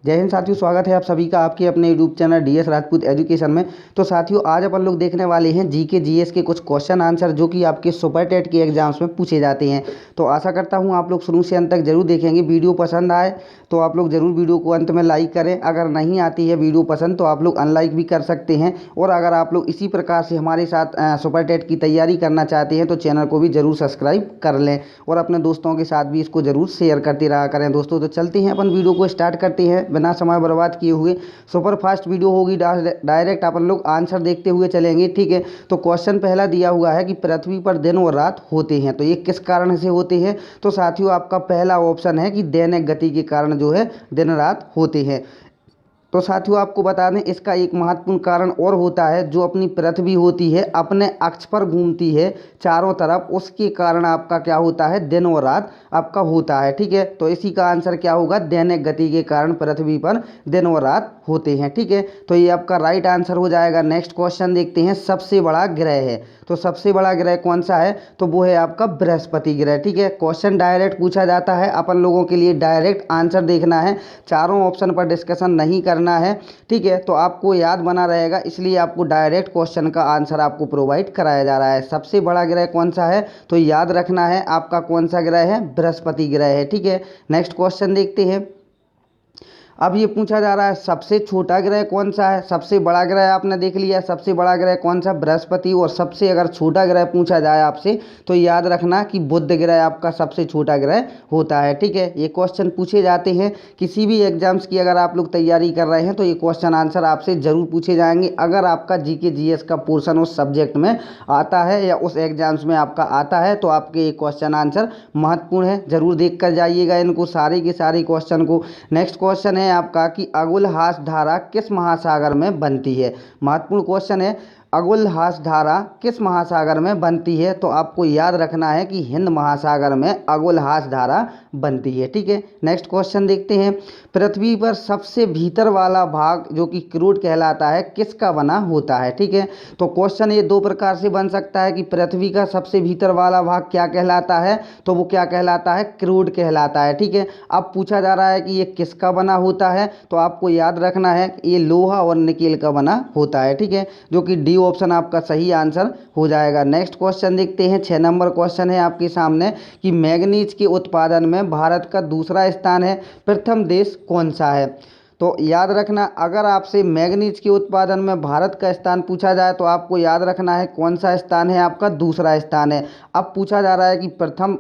जय हिंद साथियों, स्वागत है आप सभी का आपके अपने YouTube channel DS Rajput education में। तो साथियों, आज अपन लोग देखने वाले हैं जीके जीएस के कुछ क्वेश्चन आंसर जो कि आपके सुपर टेट के एग्जाम्स में पूछे जाते हैं। तो आशा करता हूं आप लोग शुरू से अंत तक जरूर देखेंगे। वीडियो पसंद आए तो आप लोग ज़रूर वीडियो को अंत में लाइक करें। अगर नहीं आती है वीडियो पसंद तो आप लोग अनलाइक भी कर सकते हैं। और अगर आप लोग इसी प्रकार से हमारे साथ सुपर टेट की तैयारी करना चाहते हैं तो चैनल को भी ज़रूर सब्सक्राइब कर लें और अपने दोस्तों के साथ भी इसको ज़रूर शेयर करते रहा करें। दोस्तों, तो चलते हैं अपन वीडियो को स्टार्ट करते हैं बिना समय बर्बाद किए हुए। सुपर फास्ट वीडियो होगी, डायरेक्ट अपन लोग आंसर देखते हुए चलेंगे, ठीक है। तो क्वेश्चन पहला दिया हुआ है कि पृथ्वी पर दिन और रात होते हैं, तो ये किस कारण से होते हैं। तो साथियों, आपका पहला ऑप्शन है कि दैनिक गति के कारण जो है दिन रात होते हैं। तो साथियों, आपको बता दें इसका एक महत्वपूर्ण कारण और होता है, जो अपनी पृथ्वी होती है अपने अक्ष पर घूमती है चारों तरफ, उसके कारण आपका क्या होता है, दिन और रात आपका होता है, ठीक है। तो इसी का आंसर क्या होगा, दैनिक गति के कारण पृथ्वी पर दिन और रात होते हैं, ठीक है। तो ये आपका राइट आंसर हो जाएगा। नेक्स्ट क्वेश्चन देखते हैं। सबसे बड़ा ग्रह है, तो सबसे बड़ा ग्रह कौन सा है, तो वो है आपका बृहस्पति ग्रह, ठीक है। क्वेश्चन डायरेक्ट पूछा जाता है, अपन लोगों के लिए डायरेक्ट आंसर देखना है, चारों ऑप्शन पर डिस्कशन नहीं करना है, ठीक है। तो आपको याद बना रहेगा, इसलिए आपको डायरेक्ट क्वेश्चन का आंसर आपको प्रोवाइड कराया जा रहा है। सबसे बड़ा ग्रह कौन सा है, तो याद रखना है आपका कौन सा ग्रह है, बृहस्पति ग्रह है, ठीक है। नेक्स्ट क्वेश्चन देखते हैं। अब ये पूछा जा रहा है सबसे छोटा ग्रह कौन सा है। सबसे बड़ा ग्रह आपने देख लिया, सबसे बड़ा ग्रह कौन सा, बृहस्पति। और सबसे अगर छोटा ग्रह पूछा जाए आपसे तो याद रखना कि बुध ग्रह आपका सबसे छोटा ग्रह होता है, ठीक है। ये क्वेश्चन पूछे जाते हैं किसी भी एग्जाम्स की, अगर आप लोग तैयारी कर रहे हैं तो ये क्वेश्चन आंसर आपसे ज़रूर पूछे जाएंगे। अगर आपका जीके जीएस का पोर्शन उस सब्जेक्ट में आता है या उस एग्जाम्स में आपका आता है तो आपके ये क्वेश्चन आंसर महत्वपूर्ण है, ज़रूर देख कर जाइएगा इनको, सारे के सारे क्वेश्चन को। नेक्स्ट क्वेश्चन है आपका कि अगुलहास धारा किस महासागर में बनती है। महत्वपूर्ण क्वेश्चन है, अगुलहास धारा किस महासागर में बनती है। तो आपको याद रखना है कि हिंद महासागर में अगुलहास धारा बनती है, ठीक है। नेक्स्ट क्वेश्चन देखते हैं। पृथ्वी पर सबसे भीतर वाला भाग जो कि क्रूड कहलाता है किसका बना होता है, ठीक है। तो क्वेश्चन ये दो प्रकार से बन सकता है कि पृथ्वी का सबसे भीतर वाला भाग क्या कहलाता है, तो वो क्या कहलाता है, क्रूड कहलाता है, ठीक है। अब पूछा जा रहा है कि ये किसका बना होता है, तो आपको याद रखना है ये लोहा और निकेल का बना होता है, ठीक है, जो कि डी ऑप्शन आपका सही आंसर हो जाएगा। नेक्स्ट क्वेश्चन देखते हैं। 6 नंबर क्वेश्चन है आपके सामने कि मैग्नीज के उत्पादन में भारत का दूसरा स्थान है, प्रथम देश कौन सा है। तो याद रखना, अगर आपसे मैग्नीज के उत्पादन में भारत का स्थान पूछा जाए तो आपको याद रखना है कौन सा स्थान है, आपका दूसरा स्थान है। अब पूछा जा रहा है कि प्रथम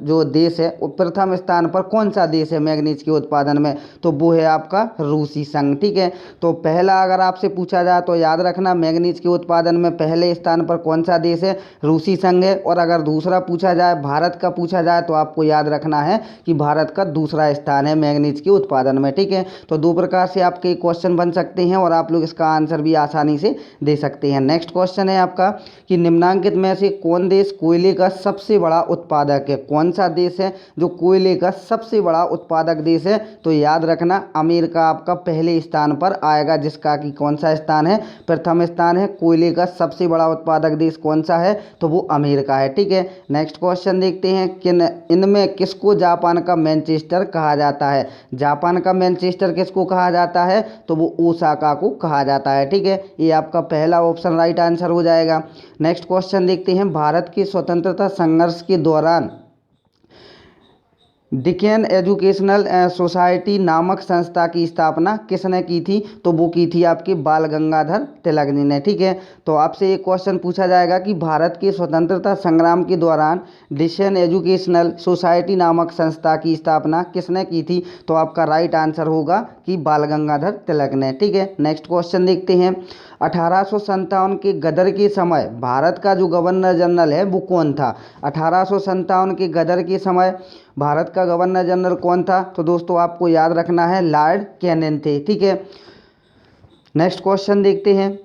जो देश है वो प्रथम स्थान पर कौन सा देश है मैग्नीज के उत्पादन में, तो वो है आपका रूसी संघ, ठीक है। तो पहला अगर आपसे पूछा जाए तो याद रखना मैग्नीज के उत्पादन में पहले स्थान पर कौन सा देश है, रूसी संघ है। और अगर दूसरा पूछा जाए, भारत का पूछा जाए, तो आपको याद रखना है कि भारत का दूसरा स्थान है मैग्नीज के उत्पादन में, ठीक है। तो दो प्रकार से आपके क्वेश्चन बन सकते हैं और आप लोग इसका आंसर भी आसानी से दे सकते हैं। नेक्स्ट क्वेश्चन है आपका कि निम्नलिखित में से कौन देश कोयले का सबसे बड़ा उत्पादक है। कौन सा देश है जो कोयले का सबसे बड़ा उत्पादक देश है, तो याद रखना अमेरिका आपका पहले स्थान पर आएगा, जिसका कि कौन सा स्थान है, प्रथम स्थान है। कोयले का सबसे बड़ा उत्पादक देश कौन सा है, तो वो अमेरिका है, ठीक है। नेक्स्ट क्वेश्चन देखते हैं कि इनमें किसको जापान का मैनचेस्टर कहा जाता है। जापान का मैनचेस्टर किसको कहा जाता है, तो वो ओसाका को कहा जाता है, ठीक है। ये आपका पहला ऑप्शन राइट आंसर हो जाएगा। नेक्स्ट क्वेश्चन देखते हैं। भारत के स्वतंत्रता संघर्ष के दौरान डिकेन एजुकेशनल सोसाइटी नामक संस्था की स्थापना किसने की थी, तो वो की थी आपके बाल गंगाधर तिलक जी ने, ठीक है। तो आपसे एक क्वेश्चन पूछा जाएगा कि भारत के स्वतंत्रता संग्राम के दौरान डिकेन एजुकेशनल सोसाइटी नामक संस्था की स्थापना किसने की थी, तो आपका राइट आंसर होगा कि बाल गंगाधर तिलक ने, ठीक है। नेक्स्ट क्वेश्चन देखते हैं। 1857 के गदर के समय भारत का जो गवर्नर जनरल है वो कौन था। 1857 के गदर के समय भारत का गवर्नर जनरल कौन था, तो दोस्तों आपको याद रखना है लॉर्ड कैनिंग थे, ठीक है। नेक्स्ट क्वेश्चन देखते हैं।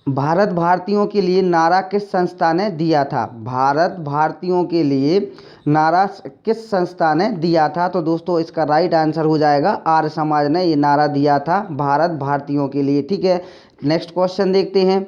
भारत भारतीयों के लिए नारा किस संस्था ने दिया था। भारत भारतीयों के लिए नारा किस संस्था ने दिया था, तो दोस्तों इसका राइट आंसर हो जाएगा आर्य समाज ने ये नारा दिया था भारत भारतीयों के लिए, ठीक है। नेक्स्ट क्वेश्चन देखते हैं।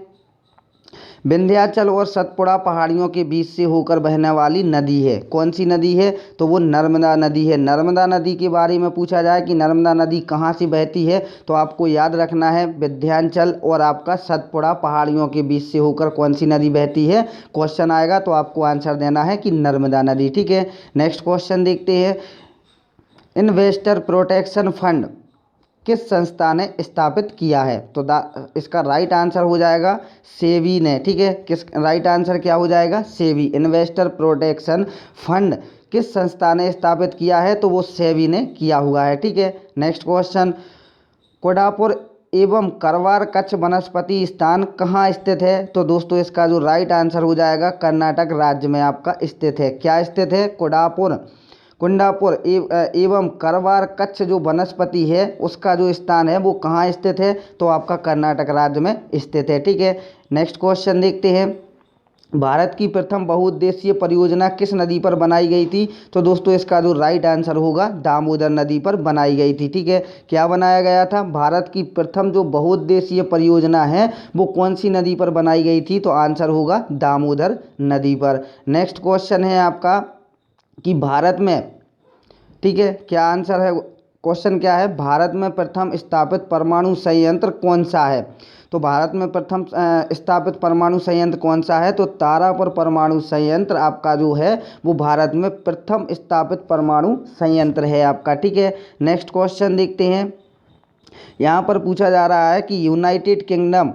विंध्याचल और सतपुड़ा पहाड़ियों के बीच से होकर बहने वाली नदी है। कौन सी नदी है? तो वो नर्मदा नदी है। नर्मदा नदी के बारे में पूछा जाए कि नर्मदा नदी कहाँ से बहती है, तो आपको याद रखना है विंध्याचल और आपका सतपुड़ा पहाड़ियों के बीच से होकर कौन सी नदी बहती है। क्वेश्चन आएगा तो आपको आंसर देना है कि नर्मदा नदी। ठीक है, नेक्स्ट क्वेश्चन देखते हैं। इन्वेस्टर प्रोटेक्शन फंड किस संस्था ने स्थापित किया है? तो इसका राइट आंसर हो जाएगा सेबी ने। ठीक है, किस राइट आंसर क्या हो जाएगा? सेबी। इन्वेस्टर प्रोटेक्शन फंड किस संस्था ने स्थापित किया है? तो वो सेबी ने किया हुआ है। ठीक है, नेक्स्ट क्वेश्चन। कोडापुर एवं करवार कच्छ वनस्पति स्थान कहाँ स्थित है? तो दोस्तों इसका जो राइट आंसर हो जाएगा कर्नाटक राज्य में आपका स्थित है। क्या स्थित है? कुंडापुर एवं करवार कच्छ जो वनस्पति है उसका जो स्थान है वो कहाँ स्थित है? तो आपका कर्नाटक राज्य में स्थित है। ठीक है, नेक्स्ट क्वेश्चन देखते हैं। भारत की प्रथम बहुउद्देशीय परियोजना किस नदी पर बनाई गई थी? तो दोस्तों इसका जो राइट आंसर होगा दामोदर नदी पर बनाई गई थी। ठीक है, क्या बनाया गया था? भारत की प्रथम जो बहुउद्देशीय परियोजना है वो कौन सी नदी पर बनाई गई थी? तो आंसर होगा दामोदर नदी पर। नेक्स्ट क्वेश्चन है आपका कि भारत में, ठीक है, क्या आंसर है? क्वेश्चन क्या है? भारत में प्रथम स्थापित परमाणु संयंत्र कौन सा है? तो भारत में प्रथम स्थापित परमाणु संयंत्र कौन सा है? तो तारापुर परमाणु संयंत्र आपका जो है वो भारत में प्रथम स्थापित परमाणु संयंत्र है आपका। ठीक है, नेक्स्ट क्वेश्चन देखते हैं। यहाँ पर पूछा जा रहा है कि यूनाइटेड किंगडम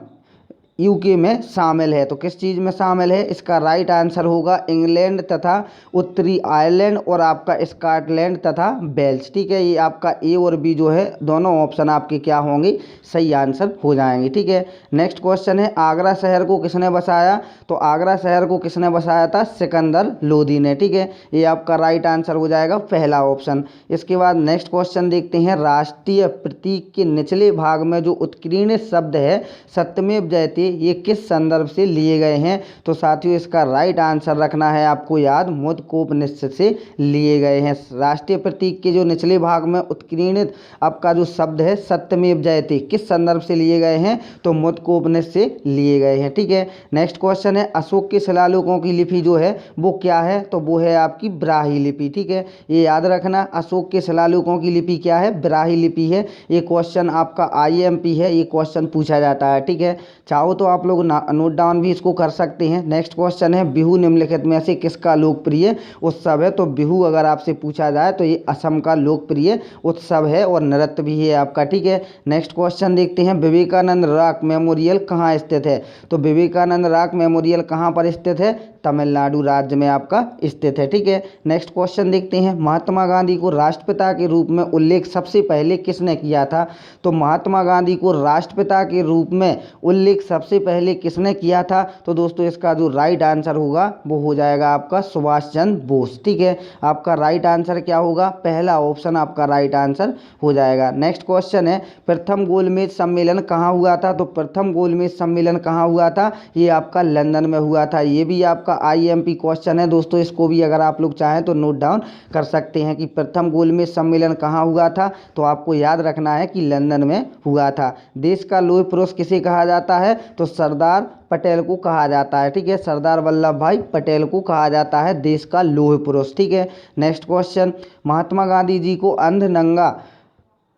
यूके में शामिल है, तो किस चीज़ में शामिल है? इसका राइट आंसर होगा इंग्लैंड तथा उत्तरी आयरलैंड और आपका स्कॉटलैंड तथा वेल्स। ठीक है, ये आपका ए और बी जो है दोनों ऑप्शन आपके क्या होंगे? सही आंसर हो जाएंगे। ठीक है, नेक्स्ट क्वेश्चन है। आगरा शहर को किसने बसाया? तो आगरा शहर को किसने बसाया था? सिकंदर लोदी ने। ठीक है, ये आपका राइट आंसर हो जाएगा पहला ऑप्शन। इसके बाद नेक्स्ट क्वेश्चन देखते हैं। राष्ट्रीय प्रतीक के निचले भाग में जो उत्कीर्णित शब्द है सत्यमेव जयते, ये किस संदर्भ से लिए गए हैं? तो साथियों इसका राइट आंसर रखना है आपको याद, मुद्गोपनिषद से लिए गए हैं। राष्ट्रीय प्रतीक के जो निचले भाग में उत्कीर्णित आपका जो शब्द है सत्यमेव जयते किस संदर्भ से लिए गए हैं? तो मुद्गोपनिषद से लिए गए हैं। ठीक है, नेक्स्ट क्वेश्चन है। अशोक के शिलालेखों की लिपि जो है वो क्या है? तो वो है आपकी ब्राह्मी लिपि। ठीक है, ये याद रखना, अशोक के शिलालेखों की लिपि क्या है? ब्राह्मी लिपि है। ये क्वेश्चन आपका IMP है, ये क्वेश्चन पूछा जाता है। ठीक है, चाहो तो आप लोग नोट डाउन भी इसको कर सकते हैं। नेक्स्ट क्वेश्चन है। बिहू निम्नलिखित में से किसका लोकप्रिय उत्सव है? तो बिहू अगर आपसे पूछा जाए तो ये असम का लोकप्रिय उत्सव है और नृत्य भी है आपका। ठीक है, नेक्स्ट क्वेश्चन देखते हैं। विवेकानंद रॉक मेमोरियल कहाँ स्थित है? तो विवेकानंद रॉक मेमोरियल कहाँ पर स्थित है? तमिलनाडु राज्य में आपका स्थित है। ठीक है, नेक्स्ट क्वेश्चन देखते हैं। महात्मा गांधी को राष्ट्रपिता के रूप में उल्लेख सबसे पहले किसने किया था? तो महात्मा गांधी को राष्ट्रपिता के रूप में उल्लेख सबसे पहले किसने किया था? तो दोस्तों इसका जो राइट आंसर होगा वो हो जाएगा आपका सुभाष चंद्र बोस। ठीक है, आपका राइट आंसर क्या होगा? पहला ऑप्शन आपका राइट आंसर हो जाएगा। नेक्स्ट क्वेश्चन है। प्रथम गोलमेज सम्मेलन कहाँ हुआ था? तो प्रथम गोलमेज सम्मेलन कहाँ हुआ था? ये आपका लंदन में हुआ था। ये भी आपका IMP क्वेश्चन है दोस्तों, इसको भी अगर आप लोग चाहें तो नोट डाउन कर सकते हैं कि प्रथम गोलमेज सम्मेलन कहाँ हुआ था। तो आपको याद रखना है कि लंदन में हुआ था। देश का लौह पुरुष किसे कहा जाता है? तो सरदार पटेल को कहा जाता है। ठीक है, सरदार वल्लभ भाई पटेल को कहा जाता है देश का लौह पुरुष। ठीक है, नेक्स्ट क्वेश्चन। महात्मा गांधी जी को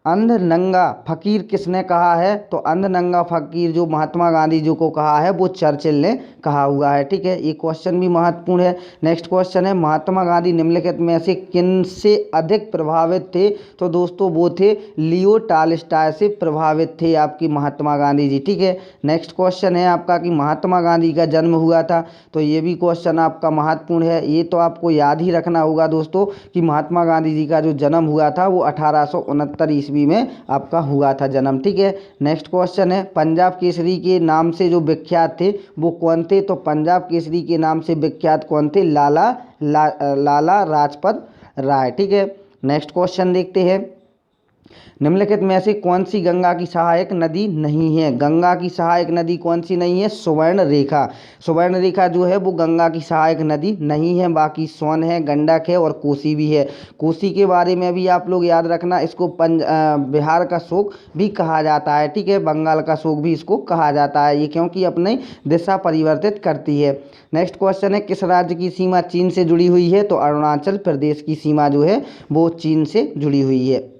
अंध नंगा फकीर किसने कहा है? तो अंध नंगा फकीर जो महात्मा गांधी जी को कहा है वो चर्चिल ने कहा हुआ है। ठीक है, ये क्वेश्चन भी महत्वपूर्ण है। नेक्स्ट क्वेश्चन है। महात्मा गांधी निम्नलिखित में से किन से अधिक प्रभावित थे? तो दोस्तों वो थे लियो टॉलस्टॉय से प्रभावित थे आपकी महात्मा गांधी जी। ठीक है, नेक्स्ट क्वेश्चन है आपका कि महात्मा गांधी का जन्म हुआ था, तो ये भी क्वेश्चन आपका महत्वपूर्ण है। ये तो आपको याद ही रखना होगा दोस्तों कि महात्मा गांधी जी का जो जन्म हुआ था वो 1869 ईस्वी में आपका हुआ था जन्म। ठीक है, नेक्स्ट क्वेश्चन है। पंजाब केसरी के नाम से जो विख्यात थे वो कौन थे? तो पंजाब केसरी के नाम से विख्यात कौन थे? लाला लाजपत राय। ठीक है, नेक्स्ट क्वेश्चन देखते हैं। निम्नलिखित में से कौन सी गंगा की सहायक नदी नहीं है? गंगा की सहायक नदी कौन सी नहीं है? सुवर्ण रेखा। सुवर्ण रेखा जो है वो गंगा की सहायक नदी नहीं है। बाकी सोन है, गंडक है और कोसी भी है। कोसी के बारे में भी आप लोग याद रखना, इसको बिहार का शोक भी कहा जाता है, ठीक है। बंगाल का शोक भी इसको कहा जाता है, ये क्योंकि अपनी दिशा परिवर्तित करती है। नेक्स्ट क्वेश्चन है, किस राज्य की सीमा चीन से जुड़ी हुई है? तो अरुणाचल प्रदेश की सीमा जो है वो चीन से जुड़ी हुई है।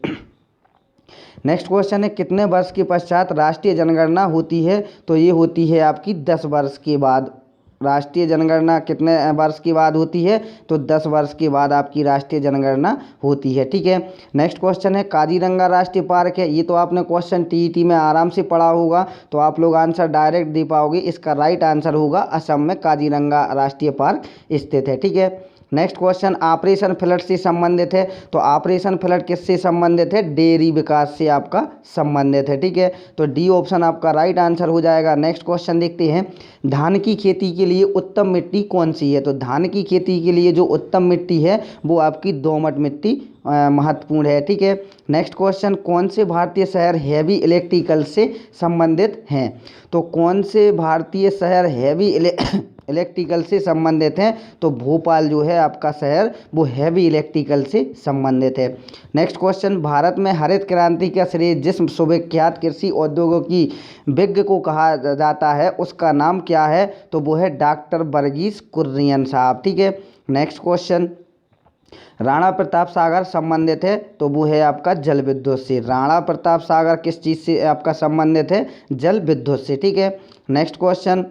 नेक्स्ट क्वेश्चन है, कितने वर्ष के पश्चात राष्ट्रीय जनगणना होती है? तो ये होती है आपकी 10 वर्ष के बाद। राष्ट्रीय जनगणना कितने वर्ष के बाद होती है? तो 10 वर्ष के बाद आपकी राष्ट्रीय जनगणना होती है, ठीक है। नेक्स्ट क्वेश्चन है, काजीरंगा राष्ट्रीय पार्क है, ये तो आपने क्वेश्चन टीईटी में आराम से पढ़ा होगा, तो आप लोग आंसर डायरेक्ट दे पाओगे। इसका राइट आंसर होगा असम में काजीरंगा राष्ट्रीय पार्क स्थित है, ठीक है। नेक्स्ट क्वेश्चन ऑपरेशन फ्लड से संबंधित है, तो ऑपरेशन फ्लड किससे संबंधित है? डेयरी विकास से आपका संबंधित है, ठीक है। तो डी ऑप्शन आपका राइट आंसर हो जाएगा। नेक्स्ट क्वेश्चन देखते हैं, धान की खेती के लिए उत्तम मिट्टी कौन सी है? तो धान की खेती के लिए जो उत्तम मिट्टी है वो आपकी दोमट मिट्टी महत्वपूर्ण है, ठीक है। नेक्स्ट क्वेश्चन, कौन से भारतीय शहर हैवी इलेक्ट्रिकल से संबंधित हैं? तो कौन से भारतीय शहर हैवी इलेक्ट्रिकल से संबंधित हैं? तो भोपाल जो है आपका शहर वो हैवी इलेक्ट्रिकल से संबंधित है। नेक्स्ट क्वेश्चन, भारत में हरित क्रांति का श्रेय जिस सुविख्यात कृषि उद्योगों की विज्ञ को कहा जाता है उसका नाम क्या है? तो वो है डॉक्टर वर्गीस कुरियन साहब, ठीक है। नेक्स्ट क्वेश्चन, राणा प्रताप सागर संबंधित है, तो वो है आपका जल विद्युत से। राणा प्रताप सागर किस चीज़ से आपका संबंधित है? जल विद्युत से, ठीक है। नेक्स्ट क्वेश्चन,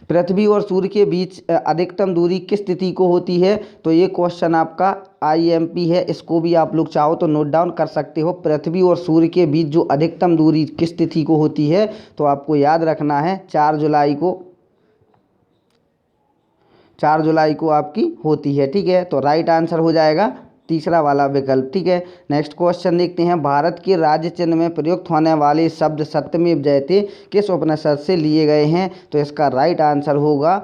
पृथ्वी और सूर्य के बीच अधिकतम दूरी किस तिथि को होती है? तो ये क्वेश्चन आपका आईएमपी है, इसको भी आप लोग चाहो तो नोट डाउन कर सकते हो। पृथ्वी और सूर्य के बीच जो अधिकतम दूरी किस तिथि को होती है? तो आपको याद रखना है 4 जुलाई को, 4 जुलाई को आपकी होती है, ठीक है। तो राइट आंसर हो जाएगा तीसरा वाला विकल्प, ठीक है। नेक्स्ट क्वेश्चन देखते हैं, भारत के राज्य चिन्ह में प्रयुक्त होने वाले शब्द सत्यमेव जयते किस उपनिषद से लिए गए हैं? तो इसका राइट आंसर होगा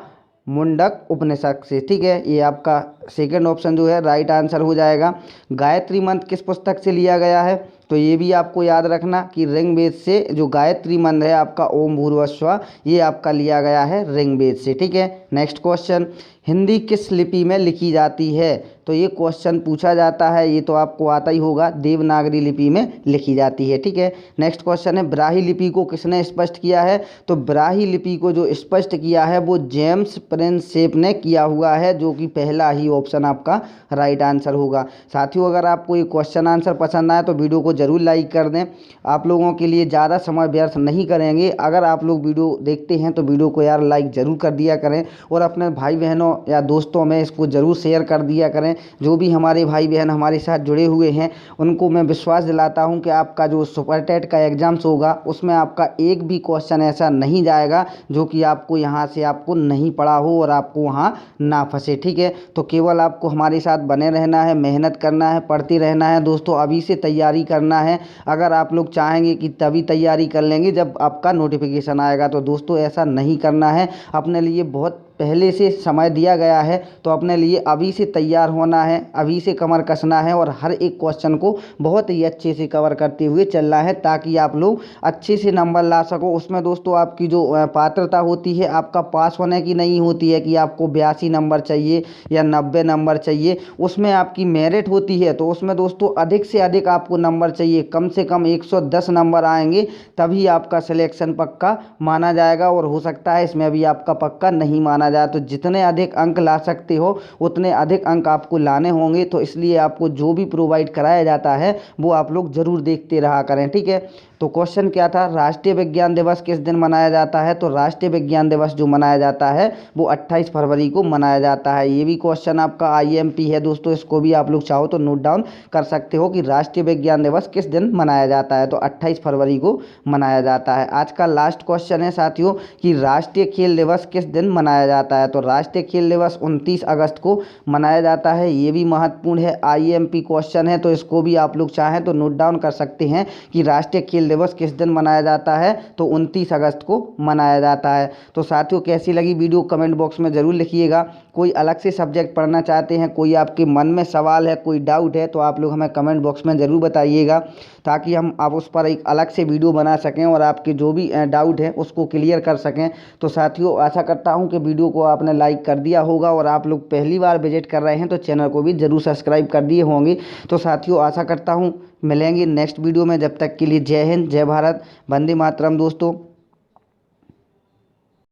मुंडक उपनिषद से, ठीक है। ये आपका सेकंड ऑप्शन जो है राइट आंसर हो जाएगा। गायत्री मंत्र किस पुस्तक से लिया गया है? तो ये भी आपको याद रखना कि ऋग्वेद से जो गायत्री मंत्र है आपका ओम भूर्भुवस्सुवः, ये आपका लिया गया है ऋग्वेद से, ठीक है। नेक्स्ट क्वेश्चन, हिंदी किस लिपि में लिखी जाती है? तो ये क्वेश्चन पूछा जाता है, ये तो आपको आता ही होगा, देवनागरी लिपि में लिखी जाती है, ठीक है। नेक्स्ट क्वेश्चन है, ब्राह्मी लिपि को किसने स्पष्ट किया है? तो ब्राह्मी लिपि को जो स्पष्ट किया है वो जेम्स प्रिंसेप ने किया हुआ है, जो कि पहला ही ऑप्शन आपका राइट आंसर होगा। साथियों, अगर आपको ये क्वेश्चन आंसर पसंद आए तो वीडियो को जरूर लाइक कर दें। आप लोगों के लिए ज़्यादा समय व्यर्थ नहीं करेंगे। अगर आप लोग वीडियो देखते हैं तो वीडियो को यार लाइक ज़रूर कर दिया करें और अपने भाई बहनों या दोस्तों में इसको ज़रूर शेयर कर दिया करें। जो भी हमारे भाई बहन हमारे साथ जुड़े हुए हैं उनको मैं विश्वास दिलाता हूं कि आपका जो सुपर टेट का एग्ज़ाम्स होगा उसमें आपका एक भी क्वेश्चन ऐसा नहीं जाएगा जो कि आपको यहाँ से आपको नहीं पढ़ा हो और आपको वहाँ ना फंसे, ठीक है। तो केवल आपको हमारे साथ बने रहना है, मेहनत करना है, पढ़ते रहना है दोस्तों। अभी से तैयारी करना है। अगर आप लोग चाहेंगे कि तभी तैयारी कर लेंगे जब आपका नोटिफिकेशन आएगा, तो दोस्तों ऐसा नहीं करना है। अपने लिए बहुत पहले से समय दिया गया है, तो अपने लिए अभी से तैयार होना है, अभी से कमर कसना है और हर एक क्वेश्चन को बहुत ही अच्छे से कवर करते हुए चलना है ताकि आप लोग अच्छे से नंबर ला सको। उसमें दोस्तों आपकी जो पात्रता होती है आपका पास होने की नहीं होती है कि आपको 82 नंबर चाहिए या 90 नंबर चाहिए। उसमें आपकी मेरिट होती है, तो उसमें दोस्तों अधिक से अधिक आपको नंबर चाहिए। कम से कम 110 नंबर आएंगे तभी आपका सिलेक्शन पक्का माना जाएगा, और हो सकता है इसमें अभी आपका पक्का नहीं माना जाए। तो जितने अधिक अंक ला सकते हो उतने अधिक अंक आपको लाने होंगे। तो इसलिए आपको जो भी प्रोवाइड कराया जाता है वो आप लोग जरूर देखते रहा करें, ठीक है। तो क्वेश्चन क्या था, राष्ट्रीय विज्ञान दिवस किस दिन मनाया जाता है? तो राष्ट्रीय विज्ञान दिवस जो मनाया जाता है वो 28 फरवरी को मनाया जाता है। ये भी क्वेश्चन आपका आईएमपी है दोस्तों, इसको भी आप लोग चाहो तो नोट डाउन कर सकते हो कि राष्ट्रीय विज्ञान दिवस किस दिन मनाया जाता है। तो 28 फरवरी को मनाया जाता है। आज का लास्ट क्वेश्चन है साथियों कि राष्ट्रीय खेल दिवस किस दिन मनाया जाता है? तो राष्ट्रीय खेल दिवस 29 अगस्त को मनाया जाता है। ये भी महत्वपूर्ण है, आईएमपी क्वेश्चन है, तो इसको भी आप लोग चाहें तो नोट डाउन कर सकते हैं कि राष्ट्रीय खेल खेल दिवस किस दिन मनाया जाता है, तो 29 अगस्त को मनाया जाता है। तो साथियों कैसी लगी वीडियो कमेंट बॉक्स में ज़रूर लिखिएगा। कोई अलग से सब्जेक्ट पढ़ना चाहते हैं, कोई आपके मन में सवाल है, कोई डाउट है, तो आप लोग हमें कमेंट बॉक्स में ज़रूर बताइएगा, ताकि हम आप उस पर एक अलग से वीडियो बना सकें और आपके जो भी डाउट है उसको क्लियर कर सकें। तो साथियों आशा करता हूं कि वीडियो को आपने लाइक कर दिया होगा, और आप लोग पहली बार विजिट कर रहे हैं तो चैनल को भी ज़रूर सब्सक्राइब कर दिए होंगे। तो साथियों आशा करता हूं मिलेंगे नेक्स्ट वीडियो में। जब तक के लिए जय हिंद, जय भारत, वंदे मातरम दोस्तों।